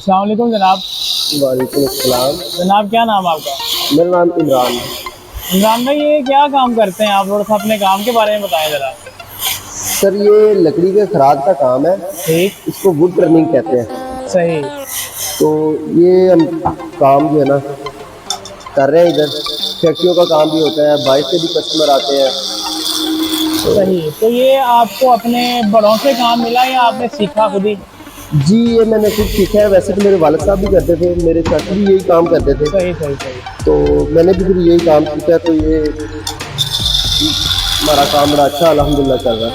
अस्सलाम वालेकुम जनाब। वालेकुम अस्सलाम। जनाब क्या नाम आपका? मेरा नाम इमरान है। इमरान भाई, ये क्या काम करते हैं आप? थोड़ा सा अपने काम के बारे में बताएं ज़रा। सर ये लकड़ी के खराद का काम है, ठीक। इसको वुड टर्निंग कहते हैं। सही। तो ये हम काम जो है ना कर रहे हैं इधर। फैक्ट्रियों का काम भी होता है, बाहर से भी कस्टमर आते हैं। सही, तो ये आपको अपने बड़ों से काम मिला या आपने सीखा खुद ही? जी ये मैंने खुद सीखा है। वैसे तो मेरे वालिद साहब भी करते थे, मेरे चाचा भी यही काम करते थे। सही सही सही। तो मैंने भी फिर यही काम सीखा, तो ये हमारा काम बड़ा अच्छा अल्हम्दुलिल्लाह चल रहा है।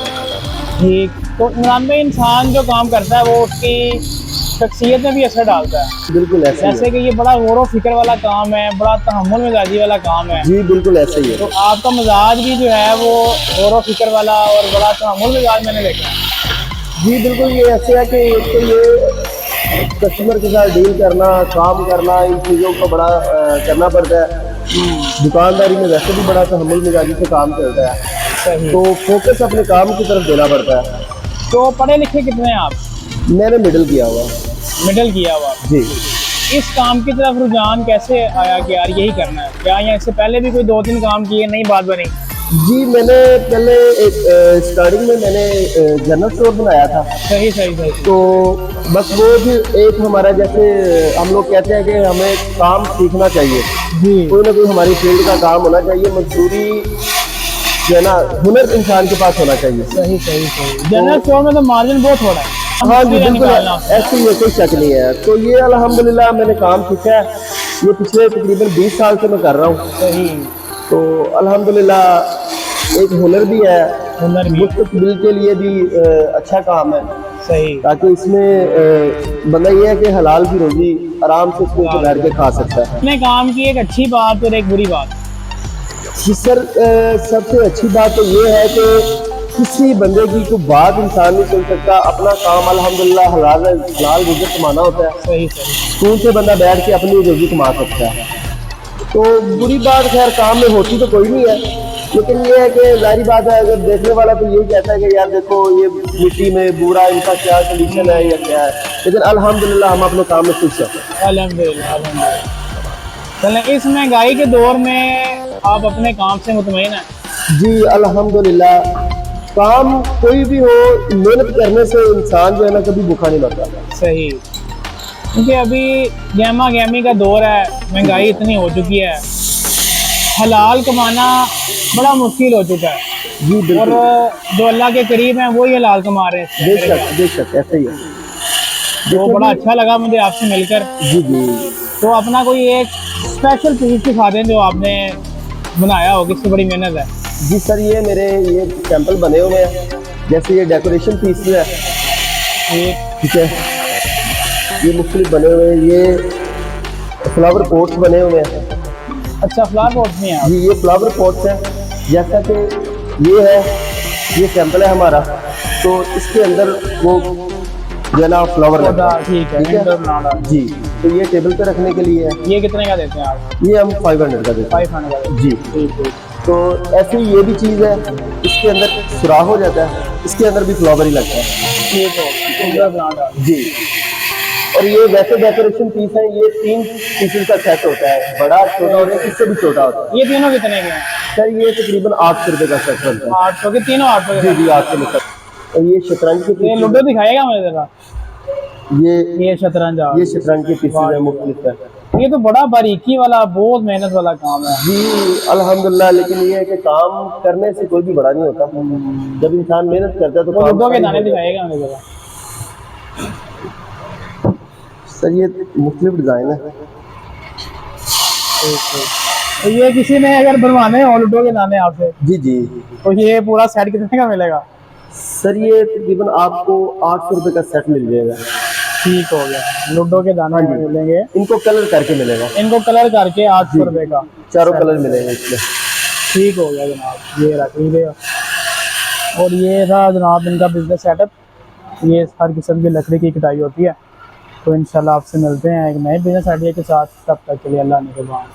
ठीक। तो इमरान भाई, इंसान जो काम करता है वो उसकी शख्सियत में भी असर डालता है। बिल्कुल ऐसे ही जैसे है। कि ये बड़ा गौर व फिक्र वाला काम है, बड़ा तहम्मुल मिजाजी वाला काम है। जी बिल्कुल ऐसे ही तो है। आपका मिजाज भी जो है वो गौर व फिक्र वाला और बड़ा तहम्मुल मिजाज मैंने देखा है। जी बिल्कुल ये ऐसे है कि एक तो ये कस्टमर के साथ डील करना, काम करना, इन चीज़ों को बड़ा करना पड़ता है। दुकानदारी में वैसे भी बड़ा तहम्मुल मिजाजी से काम चलता है, सही। तो फोकस अपने काम की तरफ देना पड़ता है। तो पढ़े लिखे कितने हैं आप? मैंने मिडिल किया हुआ। मिडिल किया हुआ। जी इस काम की तरफ रुझान कैसे आया कि यार यही करना है? क्या या इससे पहले भी कोई 2-3 काम किए, नई बात बनी? जी मैंने पहले स्टार्टिंग में मैंने जनरल स्टोर बनाया था। सही सही सही। तो बस वो भी एक हमारा, जैसे हम लोग कहते हैं कि हमें काम सीखना चाहिए, जी। कोई ना कोई हमारी फील्ड का काम होना चाहिए। मजदूरी जो है ना, हुनर इंसान के पास होना चाहिए। सही सही सही। जनरल स्टोर में तो मार्जिन बहुत थोड़ा है। हाँ जी बिल्कुल, निकालना। ऐसे ही है, कोई शक नहीं है। तो ये अल्हम्दुलिल्लाह मैंने काम सीखा है, ये पिछले तकरीबन 20 साल से मैं कर रहा हूँ। सही। तो अल्हम्दुलिल्लाह एक हुनर भी है, हुनर भी है। मुस्तकबिल के लिए भी अच्छा काम है। सही। ताकि इसमें बंदा ये है कि हलाल की रोजी आराम से इसको बैठ के खा सकता है। अपने काम की एक अच्छी बात और एक बुरी बात। जी सर, सबसे अच्छी बात तो ये है कि किसी बंदे की कोई बात इंसान नहीं सुन सकता। अपना काम अल्हम्दुलिल्लाह हलाल हलाल रोजी कमाना होता है। सही सही। स्कूल से बंदा बैठ के अपनी रोजी कमा सकता है। तो बुरी बात खैर काम में होती तो कोई नहीं है, लेकिन ये है कि जाहिर बात है, अगर देखने वाला तो यही कहता है कि यार देखो ये मिट्टी में बूढ़ा, इनका क्या सोल्यूशन है या क्या है। लेकिन अल्हम्दुलिल्लाह हम अपने काम में खुश हैं। अल्हम्दुलिल्लाह अल्हम्दुलिल्लाह। चलें, इस महंगाई के दौर में आप अपने काम से मुतमईन हैं? जी अल्हम्दुलिल्लाह। काम कोई भी हो, मेहनत करने से इंसान जो है ना कभी भूखा नहीं मरता। सही। क्योंकि अभी गहमा गहमी का दौर है, महंगाई इतनी हो चुकी है, हलाल कमाना बड़ा मुश्किल हो चुका है। जी और बिल्कुल, जो अल्लाह के करीब हैं वो ही हलाल कमा रहे हैं। बेशक ऐसे ही है। तो बड़ा अच्छा लगा मुझे आपसे मिलकर। जी जी तो अपना कोई एक स्पेशल चीज़ दिखा दें जो आपने बनाया हो, किसकी बड़ी मेहनत है। जी सर, ये मेरे ये सैंपल बने हुए हैं। जैसे ये डेकोरेशन पीस है, ठीक है, ये मुख्तलिफ बने हुए हैं। ये फ्लावर पॉट्स बने हुए हैं। अच्छा, फ्लावर पॉट नहीं है? जी ये फ्लावर पॉट्स हैं। जैसा कि ये है, ये सैंपल है हमारा, तो इसके अंदर वो जो है ना फ्लावर लगा है। ठीक है, ठीक है जी। तो ये टेबल पे रखने के लिए है। ये कितने का देते हैं आप? ये हम 500 का देते हैं। 500 का। जी ठीक है। तो ऐसी ये भी चीज़ है, इसके अंदर सुराख हो जाता है, इसके अंदर भी फ्लावर ही लगता है। ठीक है जी। और ये वैसे डेकोरेशन पीस है, ये 3 पीसेस का सेट होता है, बड़ा छोटा होता है, इससे भी छोटा होता है। ये तीनों कितने के हैं? सर ये तकरीबन 800 रुपये का सेट बनता है। 800 के तीनों? 800 के? जी जी 800 में सेट। और ये शतरंज के ये पीसेस, लूडो दिखाएगा मुझे जरा। ये शतरंज ये शतरंज के पीसेस है मुख्तलिफ है। ये तो बड़ा बारीकी वाला, बहुत मेहनत वाला काम है। जी अल्हम्दुलिल्लाह। लेकिन ये है कि काम करने से कोई भी बड़ा नहीं होता। जब इंसान मेहनत करता है तो काम लूडो के सारी दाने हो जाती है। दिखाएगा मुझे जरा। सर ये मुख्तलिफ डिज़ाइन है। तो ये किसी ने अगर बनवाने हो लूडो के दाने आपसे, जी जी तो ये पूरा सेट कितने का मिलेगा? सर ये तकरीबन आपको 800 रुपये का सेट मिल जाएगा। ठीक हो गया, लूडो के दाने मिलेंगे। इनको कलर करके मिलेगा। इनको कलर करके 800 रुपये का चारों कलर मिलेंगे इसमें। ठीक हो गया जनाब, ये रख लीजिएगा। और ये था जनाब इनका बिजनेस सेटअप। ये हर किस्म की लकड़ी की कटाई होती है। तो इंशाल्लाह आपसे मिलते हैं एक नए बिजनेस आइडिया के साथ। तब तक के लिए अल्लाह निगहबान।